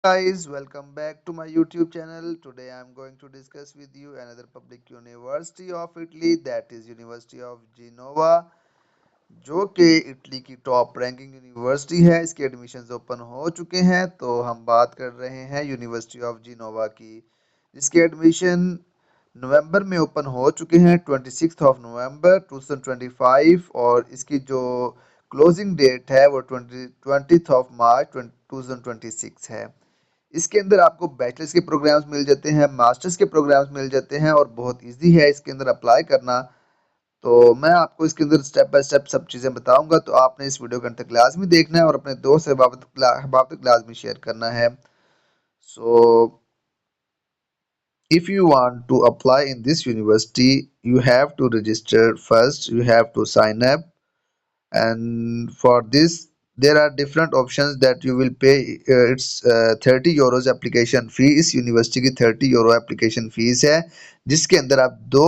Guys, welcome back to my YouTube channel. Today I'm going to discuss with you another public university of Italy, that is University of Genova, जो कि Italy की top ranking university है। इसके admissions open हो चुके हैं, तो हम बात कर रहे हैं यूनिवर्सिटी ऑफ जिनोवा की, जिसके एडमिशन नवंबर में ओपन हो चुके हैं, 26 नवंबर 2025। और इसकी जो क्लोजिंग डेट है वो 20 मार्च 2026 है। इसके अंदर आपको बैचलर्स के प्रोग्राम्स मिल जाते हैं, मास्टर्स के प्रोग्राम्स मिल जाते हैं और बहुत इजी है इसके अंदर अप्लाई करना। तो मैं आपको इसके अंदर स्टेप बाय स्टेप सब चीज़ें बताऊंगा, तो आपने इस वीडियो को अंत तक क्लास में देखना है और अपने दोस्त से बाबत क्लास में शेयर करना है। सो if you want to apply in this university, you have to register first, you have to sign up, and for this there are different options that you will pay. It's 30 euros application fee। इस university की 30 euro application fees है, जिसके अंदर आप दो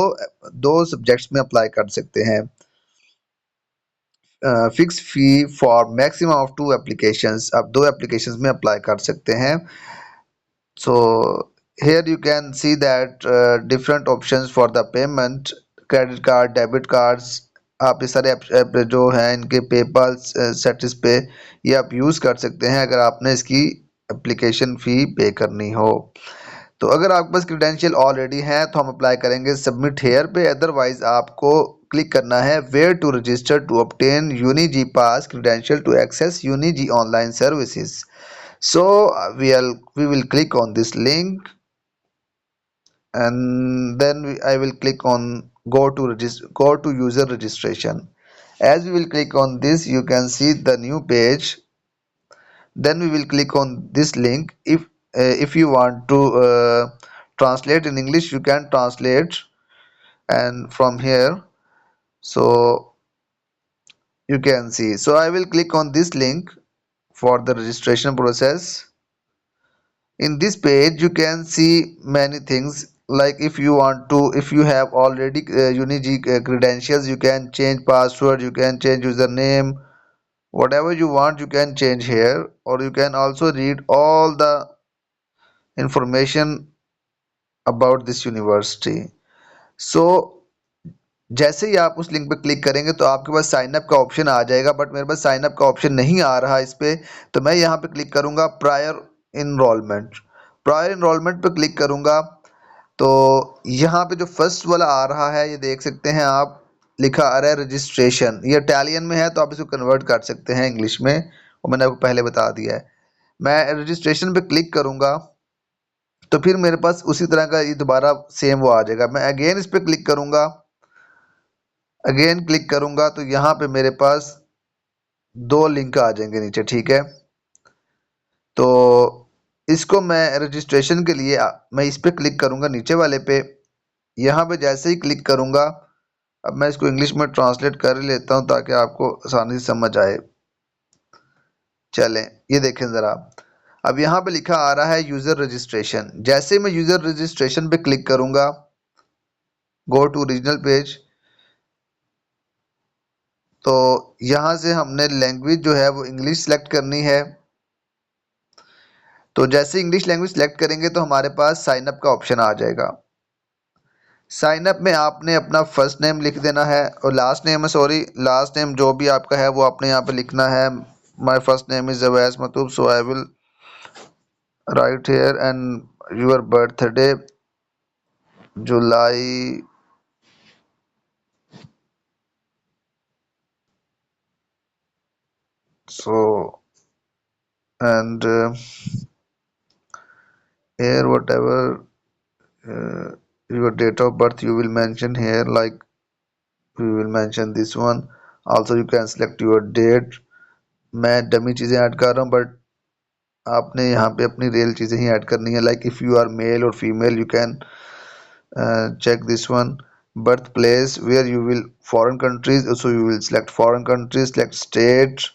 दो subjects में apply कर सकते हैं। Fix fee for maximum of 2 applications, आप 2 एप्लीकेशंस में अप्लाई कर सकते हैं। So here you can see that different options for the payment, credit card, debit cards। आप ये सारे ऐप जो हैं इनके पेपल सेटिस पे ये आप यूज़ कर सकते हैं अगर आपने इसकी एप्लीकेशन फ़ी पे करनी हो। तो अगर आपके पास क्रेडेंशियल ऑलरेडी है तो हम अप्लाई करेंगे सबमिट हेयर पे। अदरवाइज आपको क्लिक करना है where to register to obtain uni G pass credential to access uni G online services. So we will click on this link, and then I will click on go to user registration. As we will click on this, you can see the new page. Then we will click on this link. If you want to translate in English, you can translate, and from here, so you can see. So I will click on this link for the registration process. In this page you can see many things, like if you have already unig credentials, you can change password, you can change username, whatever you want you can change here, or you can also read all the information about this university। So जैसे ही आप उस link पे click करेंगे तो आपके पास sign up का option आ जाएगा, बट मेरे पास साइन अप का ऑप्शन नहीं आ रहा इस पे। तो मैं यहाँ पे क्लिक करूँगा प्रायर इनरोलमेंट पे क्लिक करूँगा। तो यहाँ पे जो फर्स्ट वाला आ रहा है ये देख सकते हैं आप, लिखा आ रहा है रजिस्ट्रेशन। ये इटालियन में है तो आप इसको कन्वर्ट कर सकते हैं इंग्लिश में, और मैंने आपको पहले बता दिया है। मैं रजिस्ट्रेशन पे क्लिक करूँगा तो फिर मेरे पास उसी तरह का ये दोबारा सेम वो आ जाएगा। मैं अगेन इस पे क्लिक करूँगा, अगेन क्लिक करूँगा तो यहाँ पे मेरे पास दो लिंक आ जाएंगे नीचे, ठीक है। तो इसको मैं रजिस्ट्रेशन के लिए मैं इस पे क्लिक करूँगा नीचे वाले पे। यहाँ पे जैसे ही क्लिक करूँगा, अब मैं इसको इंग्लिश में ट्रांसलेट कर लेता हूँ ताकि आपको आसानी से समझ आए। चलें, ये देखें ज़रा, अब यहाँ पे लिखा आ रहा है यूज़र रजिस्ट्रेशन। जैसे मैं यूज़र रजिस्ट्रेशन पे क्लिक करूँगा, गो टू ओरिजिनल पेज, तो यहाँ से हमने लैंग्वेज जो है वो इंग्लिश सेलेक्ट करनी है। तो जैसे इंग्लिश लैंग्वेज सेलेक्ट करेंगे तो हमारे पास साइन अप का ऑप्शन आ जाएगा। साइन अप में आपने अपना फर्स्ट नेम लिख देना है, और लास्ट नेम है, सॉरी, लास्ट नेम जो भी आपका है वो आपने यहाँ पे लिखना है। My first name is Awais Matub, so I will write here, and your birthday July so and here whatever uh, your date of birth you will mention here, like we will mention this one। also you can select your date। मैं dummy चीज़ें add कर रहा हूँ, but आपने यहाँ पे अपनी real चीज़ें ही ऐड करनी है। Like if you are male और female you can check this one। birthplace, where you will foreign countries, so you will select foreign countries, select state,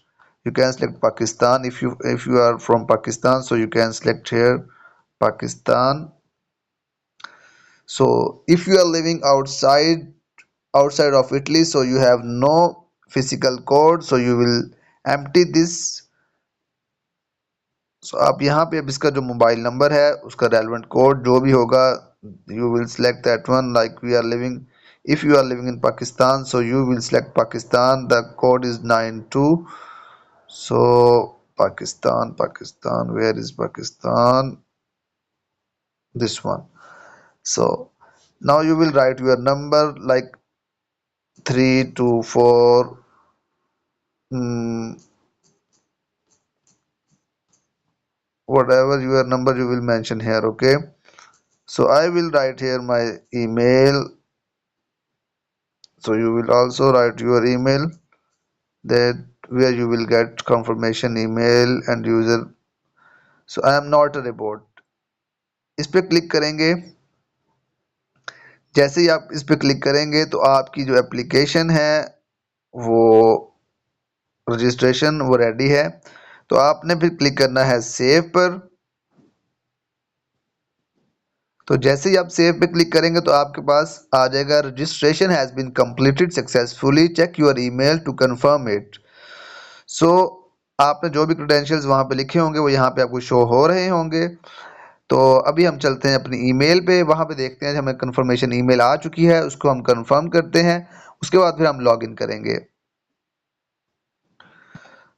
you can select Pakistan if you are from Pakistan, so you can select here Pakistan। so if you are living outside of Italy, so you have no physical code, so you will empty this, सो आप यहाँ पे अब इसका जो mobile number है उसका relevant code जो भी होगा, you will select that one. Like we are living, if you are living in Pakistan, so you will select Pakistan. The code is 92. So Pakistan, where is Pakistan? This one. So now you will write your number like 324, whatever your number you will mention here. Okay, so I will write here my email, so you will also write your email, that where you will get confirmation email and user. So I am not a robot, इस पे click करेंगे। जैसे ही आप इस पे click करेंगे तो आपकी जो एप्लीकेशन है वो रजिस्ट्रेशन वो रेडी है। तो आपने फिर क्लिक करना है सेव पर। तो जैसे ही आप सेव पे क्लिक करेंगे तो आपके पास आ जाएगा registration has been completed successfully, check your email to confirm it. So आपने जो भी क्रेडेंशियल्स वहां पे लिखे होंगे वो यहाँ पे आपको शो हो रहे होंगे। तो अभी हम चलते हैं अपनी ईमेल पे, वहां पे देखते हैं हमें कंफर्मेशन ईमेल आ चुकी है, उसको हम कंफर्म करते हैं। उसके बाद फिर हम लॉग इन करेंगे।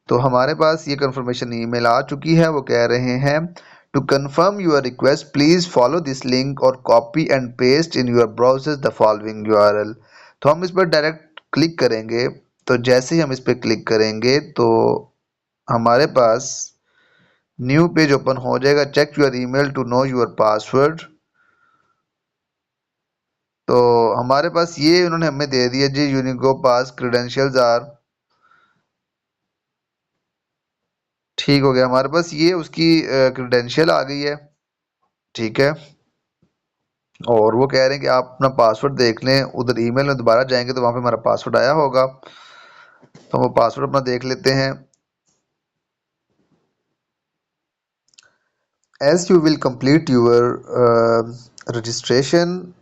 तो हमारे पास ये कंफर्मेशन ईमेल आ चुकी है। वो कह रहे हैं to confirm your request please follow this link और copy and paste in your browser the following URL. तो हम इस पर डायरेक्ट क्लिक करेंगे। तो जैसे ही हम इस पर क्लिक करेंगे तो हमारे पास न्यू पेज ओपन हो जाएगा, check your email to know your password. तो हमारे पास ये उन्होंने हमें दे दिया जी, यूनिको पास क्रेडेंशियल्स आर, ठीक हो गया। हमारे पास ये उसकी क्रेडेंशियल आ गई है, ठीक है। और वो कह रहे हैं कि आप अपना पासवर्ड देख लें, उधर ईमेल में दोबारा जाएंगे तो वहां पे हमारा पासवर्ड आया होगा। तो हम वो पासवर्ड अपना देख लेते हैं। As you will complete your registration,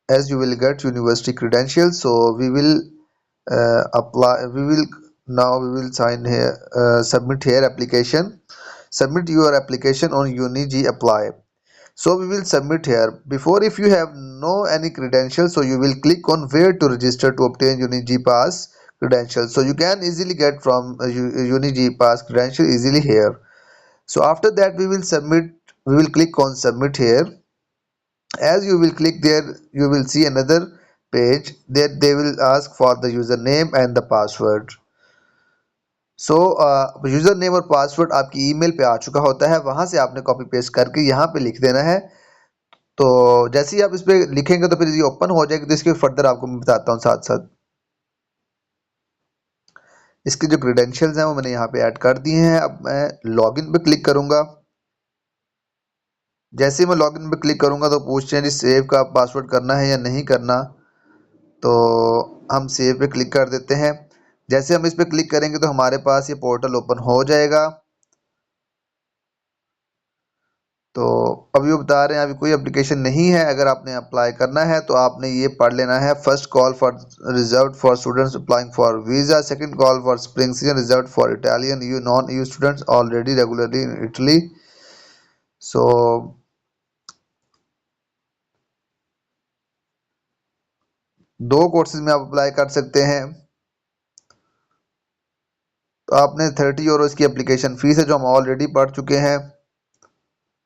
as you will get university credentials, so we will apply, we will now we will sign here, submit here application, submit your application on UniG apply. So we will submit here. Before, if you have no any credentials, so you will click on where to register to obtain UniG pass credentials. So you can easily get from UniG pass credential easily here. So after that we will submit, we will click on submit here. As you will click there, you will see another page that they will ask for the username and the password. So user name और password आपकी email पे आ चुका होता है, वहां से आपने copy paste करके यहाँ पे लिख देना है। तो जैसे ही आप इस पे लिखेंगे तो फिर ये ओपन हो जाएगी। तो इसके फर्दर आपको मैं बताता हूँ साथ साथ। इसके जो क्रेडेंशियल्स हैं वो मैंने यहाँ पे ऐड कर दिए हैं। अब मैं लॉगिन पे क्लिक करूंगा। जैसे ही मैं लॉगिन पे क्लिक करूंगा तो पूछते हैं जी सेव का पासवर्ड करना है या नहीं करना। तो हम सेव पे क्लिक कर देते हैं। जैसे हम इस पे क्लिक करेंगे तो हमारे पास ये पोर्टल ओपन हो जाएगा। तो अभी वो बता रहे हैं अभी कोई एप्लीकेशन नहीं है। अगर आपने अप्लाई करना है तो आपने ये पढ़ लेना है। First call for reserve for students applying for visa, second call for spring season reserve for Italian EU non EU students already regularly in Italy. So दो कोर्सेज में आप अप्लाई कर सकते हैं। तो आपने 30 यूरो की एप्लीकेशन फीस है जो हम ऑलरेडी पढ़ चुके हैं।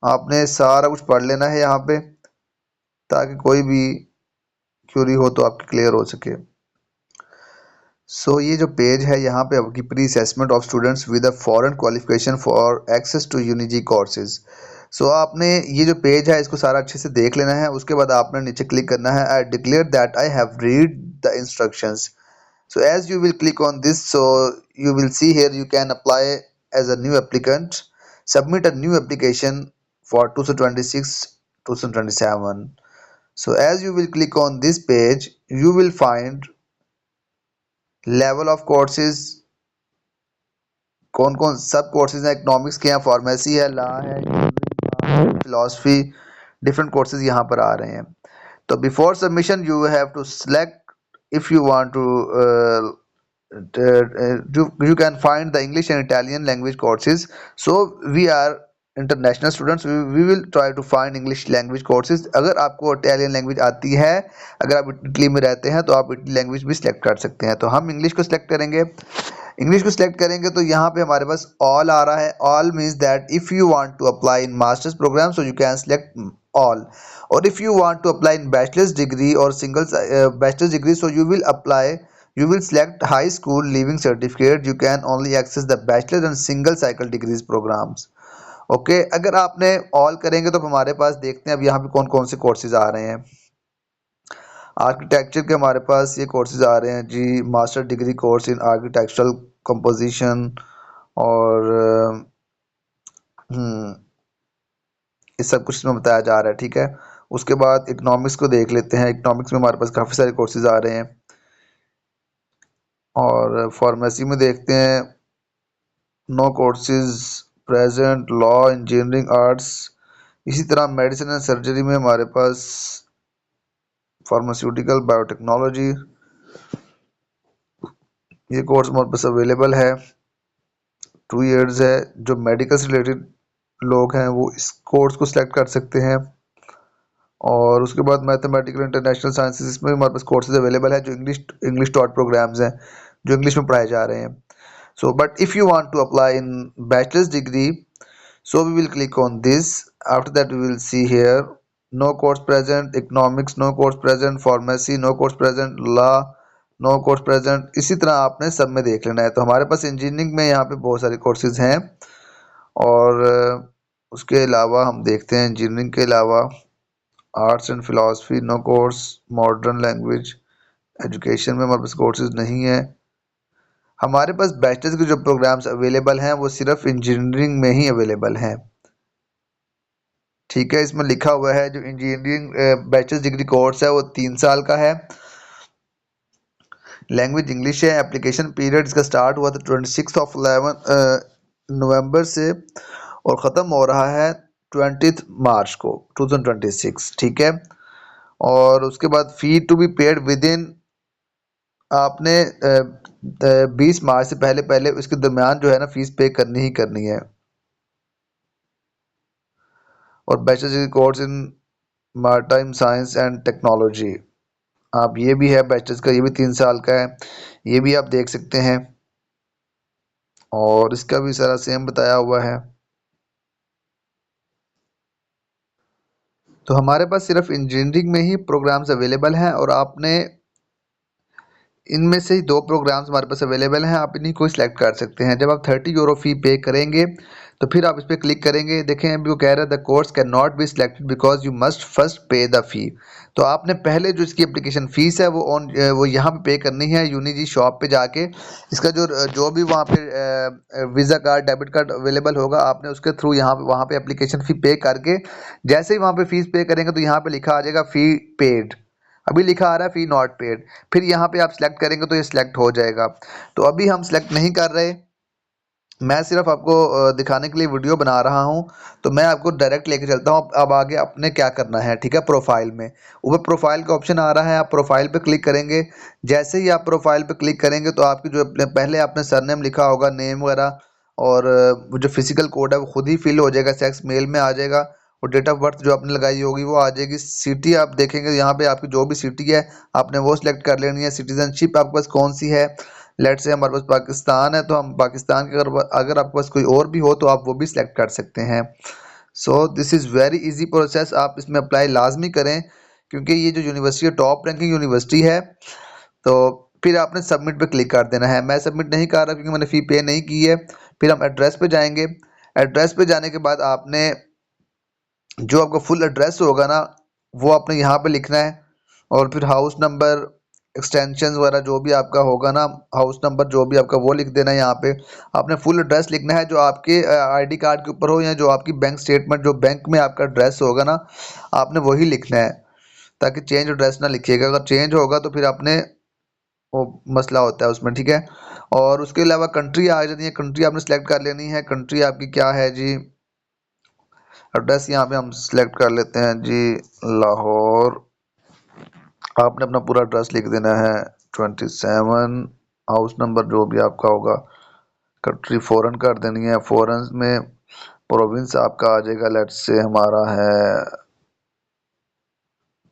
आपने सारा कुछ पढ़ लेना है यहाँ पे, ताकि कोई भी क्यूरी हो तो आपकी क्लियर हो सके। सो ये जो पेज है यहाँ पे आपकी pre assessment of students with a foreign qualification for access to UniGe courses. So आपने ये जो पेज है इसको सारा अच्छे से देख लेना है। उसके बाद आपने नीचे क्लिक करना है I declare that I have read the instructions. So as you will click on this, so you will see here you can apply as a new applicant, submit a new application for 2026-2027. So as you will click on this page, you will find level of courses, कौन कौन सब courses हैं, economics के हैं, pharmacy है, law है, philosophy, different courses यहाँ पर आ रहे हैं। तो before submission you have to select if you want to you can find the English and Italian language courses. So we are international students we will try to find English language courses. अगर आपको Italian language आती है, अगर आप Italy में रहते हैं तो आप इटली लैंग्वेज भी सिलेक्ट कर सकते हैं। तो हम इंग्लिश को सिलेक्ट करेंगे। इंग्लिश को सिलेक्ट करेंगे तो यहाँ पे हमारे पास ऑल आ रहा है। All means that if you want to apply in masters program so you can select all, और if you want to apply in bachelors degree और single bachelors degree so you will select high school leaving certificate, you can only access the bachelor and single cycle degrees programs। Okay अगर आपने all करेंगे तो हमारे पास देखते हैं अब यहाँ पे कौन कौन से कोर्सेज आ रहे हैं। आर्किटेक्चर के हमारे पास ये कोर्सेज आ रहे हैं जी, master degree course in architectural composition, और ये सब कुछ इसमें बताया जा रहा है, ठीक है। उसके बाद इकोनॉमिक्स को देख लेते हैं। इकोनॉमिक्स में हमारे पास काफ़ी सारे कोर्सेज आ रहे हैं। और फार्मेसी में देखते हैं no courses present, law, engineering, arts. इसी तरह मेडिसिन एंड सर्जरी में हमारे पास फार्मास्यूटिकल, बायोटेक्नोलॉजी, ये कोर्स हमारे पास अवेलेबल है। 2 इयर्स है। जो मेडिकल से रिलेटेड लोग हैं वो इस कोर्स को सिलेक्ट कर सकते हैं। और उसके बाद मैथमेटिकल इंटरनेशनल साइंसेस, इसमें भी हमारे पास कोर्सेज अवेलेबल है जो इंग्लिश टॉट प्रोग्राम्स हैं जो इंग्लिश में पढ़ाए जा रहे हैं। So but if you want to apply in bachelors degree so we will click on this। after that we will see here no course present, economics no course present, pharmacy no course present, law no course present। इसी तरह आपने सब में देख लेना है। तो हमारे पास इंजीनियरिंग में यहाँ पे बहुत सारे कोर्सेज हैं। और उसके अलावा हम देखते हैं इंजीनियरिंग के अलावा arts and philosophy no course, modern language education में हमारे पास कोर्सेज नहीं है। हमारे पास बैचलर्स के जो प्रोग्राम्स अवेलेबल हैं वो सिर्फ इंजीनियरिंग में ही अवेलेबल हैं, ठीक है। इसमें लिखा हुआ है जो इंजीनियरिंग बैचलर्स डिग्री कोर्स है वो 3 साल का है। लैंग्वेज इंग्लिश है। एप्लीकेशन पीरियड इसका स्टार्ट हुआ था 26 नवंबर से और ख़त्म हो रहा है 20 मार्च को 2026, ठीक है। और उसके बाद fee to be paid within, आपने 20 मार्च से पहले पहले इसके दरमियान जो है ना फीस पे करनी ही करनी है। और bachelors degree course in maritime science and technology, आप ये भी है बैचलर्स का, ये भी 3 साल का है, ये भी आप देख सकते हैं। और इसका भी सारा सेम बताया हुआ है। तो हमारे पास सिर्फ इंजीनियरिंग में ही प्रोग्राम्स अवेलेबल हैं और आपने इनमें से ही 2 प्रोग्राम्स हमारे पास अवेलेबल हैं, आप इन्हीं को सिलेक्ट कर सकते हैं। जब आप 30 यूरो फ़ी पे करेंगे तो फिर आप इस पर क्लिक करेंगे। देखें अभी वो कह रहा है the course can not be selected because you must first पे द फ़ी। तो आपने पहले जो इसकी एप्लीकेशन फ़ीस है वो यहाँ पे करनी है यूनिजी शॉप पे जाके। इसका जो भी वहाँ पे visa card, debit card available होगा, आपने उसके थ्रू यहाँ पे वहाँ पे एप्लीकेशन फ़ी पे करके जैसे ही वहाँ पे फ़ीस पे करेंगे तो यहाँ पे लिखा आ जाएगा फ़ी पेड। अभी लिखा आ रहा है फ़ी नॉट पेड, फिर यहाँ पे आप सिलेक्ट करेंगे तो ये सिलेक्ट हो जाएगा। तो अभी हम सिलेक्ट नहीं कर रहे, मैं सिर्फ आपको दिखाने के लिए वीडियो बना रहा हूँ। तो मैं आपको डायरेक्ट लेके चलता हूँ अब आगे आपने क्या करना है, ठीक है। प्रोफाइल में ऊपर प्रोफाइल का ऑप्शन आ रहा है, आप प्रोफाइल पे क्लिक करेंगे। जैसे ही आप प्रोफाइल पे क्लिक करेंगे तो आपकी जो पहले आपने सरनेम लिखा होगा, नेम वगैरह, और वो जो फिजिकल कोड है वो खुद ही फिल हो जाएगा, सेक्स मेल में आ जाएगा। और डेट ऑफ बर्थ जो आपने लगाई होगी वो आ जाएगी। सिटी आप देखेंगे यहाँ पे आपकी जो भी सिटी है आपने वो सिलेक्ट कर लेनी है। सिटीजनशिप आपके पास कौन सी है, लेट से हमारे पास पाकिस्तान है तो हम पाकिस्तान के अगर आपके पास कोई और भी हो तो आप वो भी सिलेक्ट कर सकते हैं। So this is very easy process, आप इसमें अप्लाई लाजमी करें क्योंकि ये जो यूनिवर्सिटी है टॉप रैंकिंग यूनिवर्सिटी है। तो फिर आपने सबमिट पे क्लिक कर देना है। मैं सबमिट नहीं कर रहा क्योंकि मैंने फ़ी पे नहीं की है। फिर हम एड्रेस पे जाएंगे। एड्रेस पे जाने के बाद आपने जो आपका फुल एड्रेस होगा ना वो आपने यहाँ पे लिखना है। और फिर हाउस नंबर, एक्सटेंशन वगैरह जो भी आपका होगा ना, हाउस नंबर जो भी आपका वो लिख देना है। यहाँ पे आपने फुल एड्रेस लिखना है जो आपके आईडी कार्ड के ऊपर हो या जो आपकी बैंक स्टेटमेंट, जो बैंक में आपका एड्रेस होगा ना आपने वही लिखना है, ताकि चेंज एड्रेस ना लिखिएगा। अगर चेंज होगा तो फिर आपने वो मसला होता है उसमें, ठीक है। और उसके अलावा कंट्री आ जाती है, कंट्री आपने सेलेक्ट कर लेनी है। कंट्री आपकी क्या है जी, एड्रेस यहाँ पे हम सिलेक्ट कर लेते हैं जी लाहौर। आपने अपना पूरा एड्रेस लिख देना है 27, हाउस नंबर जो भी आपका होगा। कंट्री फॉरेन कर देनी है, फॉरेन में प्रोविंस आपका आ जाएगा, लेट्स से हमारा है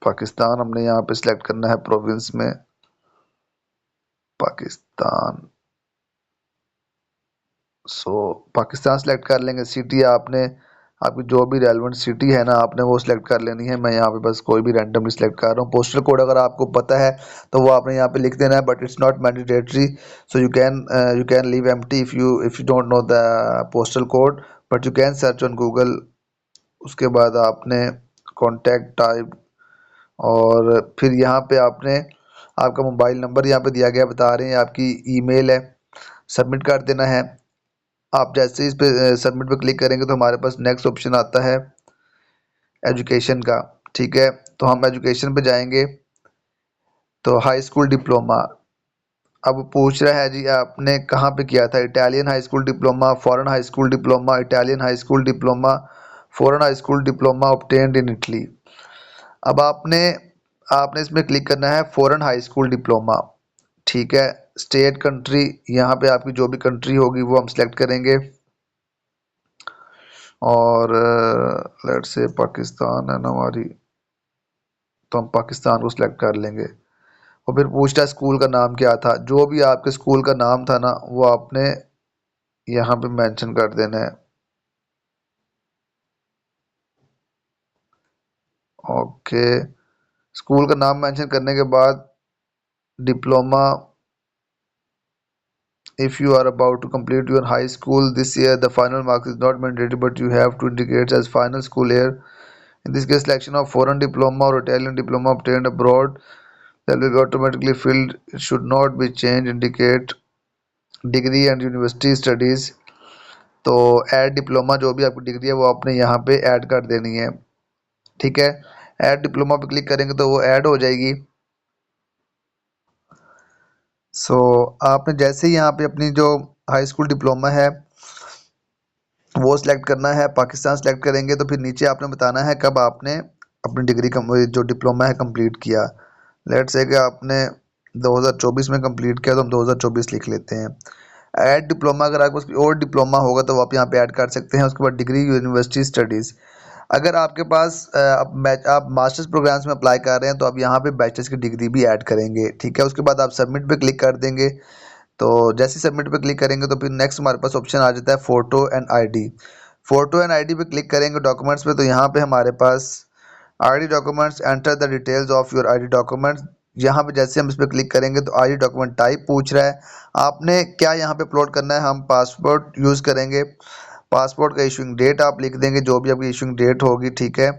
पाकिस्तान। हमने यहाँ पे सिलेक्ट करना है प्रोविंस में पाकिस्तान। सो पाकिस्तान सेलेक्ट कर लेंगे। सिटी आपने आपकी जो भी रेलिवेंट सिटी है ना आपने वो सिलेक्ट कर लेनी है। मैं यहाँ पे बस कोई भी रैंडमली सिलेक्ट कर रहा हूँ। पोस्टल कोड अगर आपको पता है तो वो आपने यहाँ पे लिख देना है, but it's not mandatory, so you can leave empty if you don't know the postal code, but you can search on Google. उसके बाद आपने कॉन्टैक्ट टाइप और फिर यहाँ पे आपने आपका मोबाइल नंबर यहाँ पे दिया गया, बता रहे हैं आपकी ईमेल है, सबमिट कर देना है। आप जैसे ही इस पे सबमिट पे क्लिक करेंगे तो हमारे पास नेक्स्ट ऑप्शन आता है एजुकेशन का। ठीक है, तो हम एजुकेशन पे जाएंगे तो हाई स्कूल डिप्लोमा। अब पूछ रहा है जी आपने कहाँ पे किया था, Italian high school diploma, foreign high school diploma, Italian high school diploma, foreign high school diploma obtained in Italy. अब आपने आपने इसमें क्लिक करना है फॉरेन हाई स्कूल डिप्लोमा। ठीक है, स्टेट कंट्री यहाँ पे आपकी जो भी कंट्री होगी वो हम सेलेक्ट करेंगे और लेट्स से पाकिस्तान है ना हमारी, तो हम पाकिस्तान को सिलेक्ट कर लेंगे। और फिर पूछता है स्कूल का नाम क्या था। जो भी आपके स्कूल का नाम था ना वो आपने यहाँ पे मेंशन कर देना है। ओके, स्कूल का नाम मेंशन करने के बाद diploma, if you are about to complete your high school this year the final marks is not mandatory but you have to indicate as final school year. In this case selection of foreign diploma or Italian diploma obtained abroad that will be automatically filled. It should not be changed. Indicate degree and university studies। तो add diploma जो भी आपकी degree है वो आपने यहाँ पे add कर देनी है। ठीक है, ऐड डिप्लोमा पे क्लिक करेंगे तो वो ऐड हो जाएगी। सो आपने जैसे ही यहाँ पे अपनी जो हाई स्कूल डिप्लोमा है वो सिलेक्ट करना है, पाकिस्तान सिलेक्ट करेंगे तो फिर नीचे आपने बताना है कब आपने अपनी डिग्री जो डिप्लोमा है कंप्लीट किया। लेट्स से कि आपने 2024 में कंप्लीट किया तो हम 2024 लिख लेते हैं। ऐड डिप्लोमा, अगर आपको कोई और डिप्लोमा होगा तो आप यहाँ पे ऐड कर सकते हैं। उसके बाद डिग्री यूनिवर्सिटी स्टडीज़, अगर आपके पास आप मास्टर्स प्रोग्राम्स में अप्लाई कर रहे हैं तो आप यहाँ पे बैचलर्स की डिग्री भी ऐड करेंगे। ठीक है, उसके बाद आप सबमिट पे क्लिक कर देंगे। तो जैसे सबमिट पे क्लिक करेंगे तो फिर नेक्स्ट हमारे पास ऑप्शन आ जाता है photo and ID. Photo and ID पे क्लिक करेंगे डॉक्यूमेंट्स पे, तो यहाँ पे हमारे पास ID documents, enter the details of your ID documents. यहाँ पे जैसे हम इस पर क्लिक करेंगे तो आईडी डॉक्यूमेंट टाइप पूछ रहा है आपने क्या यहाँ पे अपलोड करना है। हम पासपोर्ट यूज़ करेंगे। पासपोर्ट का इशूइंग डेट आप लिख देंगे जो भी आपकी इशूइंग डेट होगी। ठीक है,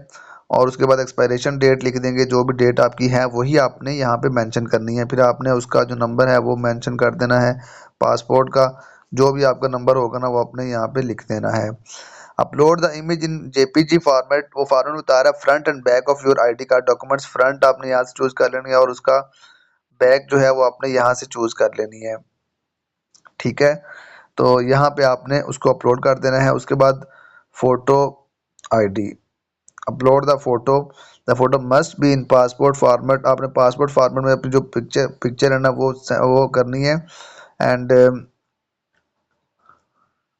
और उसके बाद एक्सपायरेशन डेट लिख देंगे, जो भी डेट आपकी है वही आपने यहाँ पे मेंशन करनी है। फिर आपने उसका जो नंबर है वो मेंशन कर देना है, पासपोर्ट का जो भी आपका नंबर होगा ना वो आपने यहाँ पे लिख देना है। Upload the image in JPG format, वो फॉर्मेट बता रहा है front end back of your ID card documents. Front आपने यहाँ से चूज कर लेनी है और उसका बैक जो है वो आपने यहाँ से चूज कर लेनी है। ठीक है, तो यहाँ पे आपने उसको अपलोड कर देना है। उसके बाद photo ID, upload the photo must be in passport format. आपने पासपोर्ट फॉर्मेट में अपनी जो पिक्चर है ना वो करनी है एंड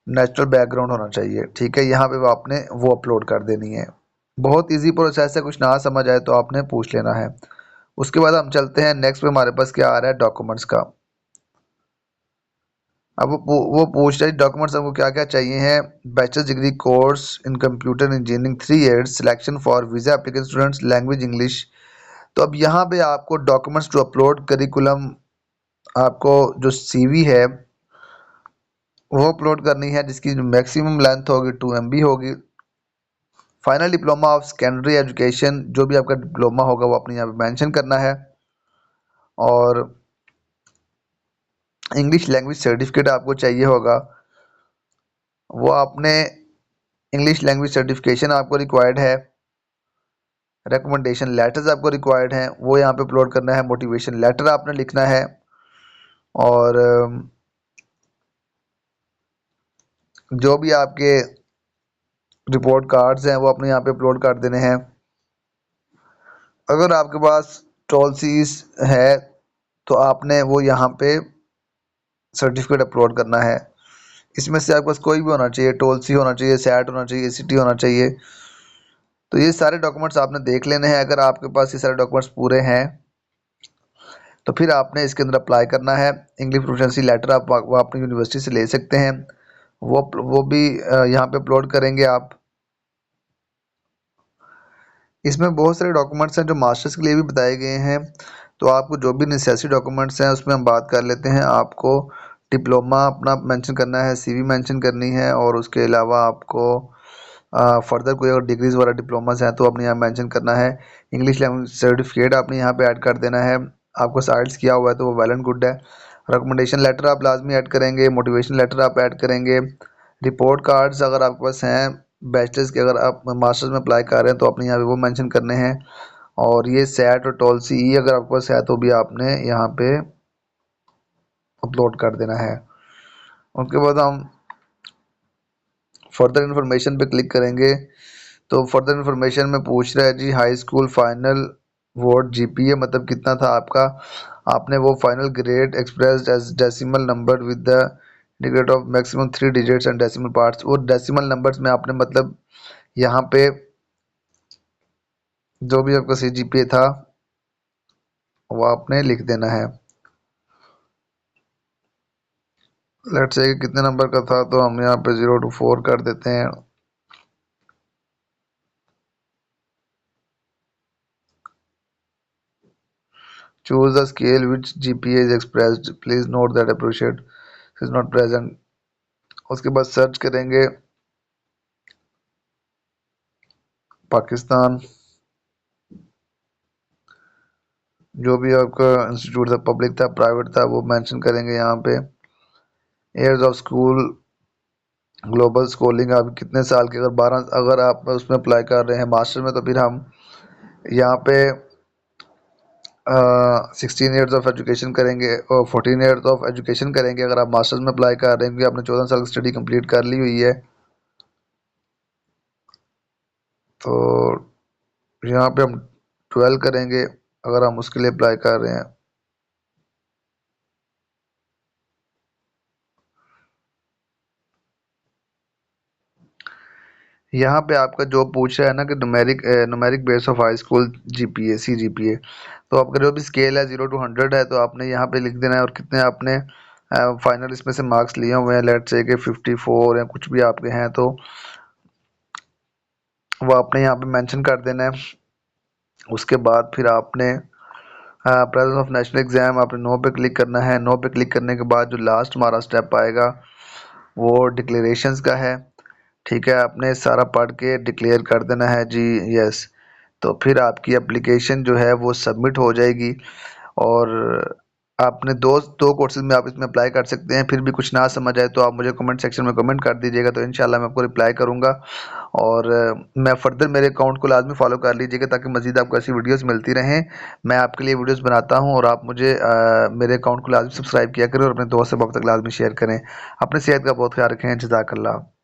नेचुरल बैकग्राउंड होना चाहिए। ठीक है, यहाँ पे आपने वो अपलोड कर देनी है। बहुत इजी प्रोसेस है, कुछ ना समझ आए तो आपने पूछ लेना है। उसके बाद हम चलते हैं नेक्स्ट पे, हमारे पास क्या आ रहा है डॉक्यूमेंट्स का। अब वो पूछ रहा है डॉक्यूमेंट्स हमको क्या क्या चाहिए हैं। Bachelor degree course in computer engineering 3 years, selection for visa applicant students, language English. तो अब यहाँ पे आपको डॉक्यूमेंट्स टू अपलोड करिकुलम, आपको जो सीवी है वो अपलोड करनी है जिसकी मैक्सिमम लेंथ होगी 2 MB होगी। Final diploma of secondary education, जो भी आपका डिप्लोमा होगा वो अपने यहाँ पे मेंशन करना है। और इंग्लिश लैंग्वेज सर्टिफिकेट आपको चाहिए होगा, वो आपने इंग्लिश लैंग्वेज सर्टिफिकेशन आपको रिक्वायर्ड है। रिकमेंडेशन लेटर्स आपको रिक्वायर्ड हैं, वो यहाँ पे अपलोड करना है। मोटिवेशन लेटर आपने लिखना है और जो भी आपके रिपोर्ट कार्ड्स हैं वो अपने यहाँ पे अपलोड कर देने हैं। अगर आपके पास टॉलसीज है तो आपने वो यहाँ पे सर्टिफिकेट अपलोड करना है। इसमें से आपके पास कोई भी होना चाहिए, टोल सी होना चाहिए, सैट होना चाहिए, एसीटी होना चाहिए। तो ये सारे डॉक्यूमेंट्स आपने देख लेने हैं। अगर आपके पास ये सारे डॉक्यूमेंट्स पूरे हैं तो फिर आपने इसके अंदर अप्लाई करना है। इंग्लिश प्रोफिशिएंसी लेटर आप वो अपनी यूनिवर्सिटी से ले सकते हैं, वो भी यहाँ पे अपलोड करेंगे आप। इसमें बहुत सारे डॉक्यूमेंट्स हैं जो मास्टर्स के लिए भी बताए गए हैं। तो आपको जो भी नेसेसरी डॉक्यूमेंट्स हैं उसमें हम बात कर लेते हैं। आपको डिप्लोमा अपना मेंशन करना है, सीवी मेंशन करनी है, और उसके अलावा आपको फर्दर कोई अगर डिग्रीज वाला डिप्लोमास हैं तो अपने यहाँ मेंशन करना है। इंग्लिश लैंग्वेज सर्टिफिकेट आपने यहाँ पे ऐड कर देना है। आपको साइल्स किया हुआ है तो वो वेल एंड गुड है। रिकमेंडेशन लेटर आप लाजमी ऐड करेंगे, मोटिवेशन लेटर आप ऐड करेंगे, रिपोर्ट कार्ड्स अगर आपके पास हैं बैचलर्स के, अगर आप मास्टर्स में अप्लाई कर रहे हैं तो अपने यहाँ पे वो मेंशन करने हैं। और ये सैट और टोल सी अगर आपके पास है तो भी आपने यहाँ पे अपलोड कर देना है। उसके बाद हम फर्दर इन्फॉर्मेशन पे क्लिक करेंगे तो फर्दर इन्फॉर्मेशन में पूछ रहा है जी high school final vote GPA मतलब कितना था आपका। आपने वो final grade expressed as decimal number with the degrade of maximum 3 digits and decimal parts. वो डेसिमल नंबर्स में आपने मतलब यहाँ पे जो भी आपका सीजीपीए था वो आपने लिख देना है। लेट्स से कितने नंबर का था तो हम यहाँ पे 0 to 4 कर देते हैं। Choose the scale which GPA is expressed, please note that appropriate is not present. उसके बाद सर्च करेंगे पाकिस्तान, जो भी आपका इंस्टीट्यूट था, पब्लिक था, प्राइवेट था, वो मेंशन करेंगे यहाँ पे। Years of school, global schooling, आप कितने साल के, अगर 12 अगर आप उसमें अप्लाई कर रहे हैं मास्टर में तो फिर हम यहाँ पे 16 ईयर्स ऑफ एजुकेशन करेंगे और 14 ईयर्स ऑफ एजुकेशन करेंगे अगर आप मास्टर्स में अप्लाई कर रहे हैं, क्योंकि आपने 14 साल की स्टडी कंप्लीट कर ली हुई है। तो यहाँ पे हम 12 करेंगे अगर हम उसके लिए अप्लाई कर रहे हैं। यहाँ पे आपका जो पूछ रहा है ना कि numeric base of high school GPA CGPA, तो आपका जो भी स्केल है 0 to 100 है तो आपने यहाँ पे लिख देना है, और कितने आपने फाइनल इसमें से मार्क्स लिए हुए हैं। लेट्स से कि 54 या कुछ भी आपके हैं तो वो आपने यहाँ पे मेंशन कर देना है। उसके बाद फिर आपने प्रेजेंस ऑफ नेशनल एग्जाम आपने नो पे क्लिक करना है। नो पे क्लिक करने के बाद जो लास्ट हमारा स्टेप आएगा वो डिक्लेरेशंस का है। ठीक है, आपने सारा पढ़ के डिक्लेयर कर देना है जी यस। तो फिर आपकी एप्लीकेशन जो है वो सबमिट हो जाएगी। और आपने दो कोर्सेज में आप इसमें अप्लाई कर सकते हैं। फिर भी कुछ ना समझ आए तो आप मुझे कमेंट सेक्शन में कमेंट कर दीजिएगा, तो इंशाल्लाह मैं आपको रिप्लाई करूंगा। और मैं फर्दर मेरे अकाउंट को लाजमी फॉलो कर लीजिएगा ताकि मजीद आपको ऐसी वीडियोस मिलती रहें। मैं आपके लिए वीडियोस बनाता हूं और आप मुझे मेरे अकाउंट को लाजमी सब्सक्राइब किया करें और अपने दोस्त से तक लाजमी शेयर करें। अपनी सेहत का बहुत ख्याल रखें। जज़ाकल्लाह।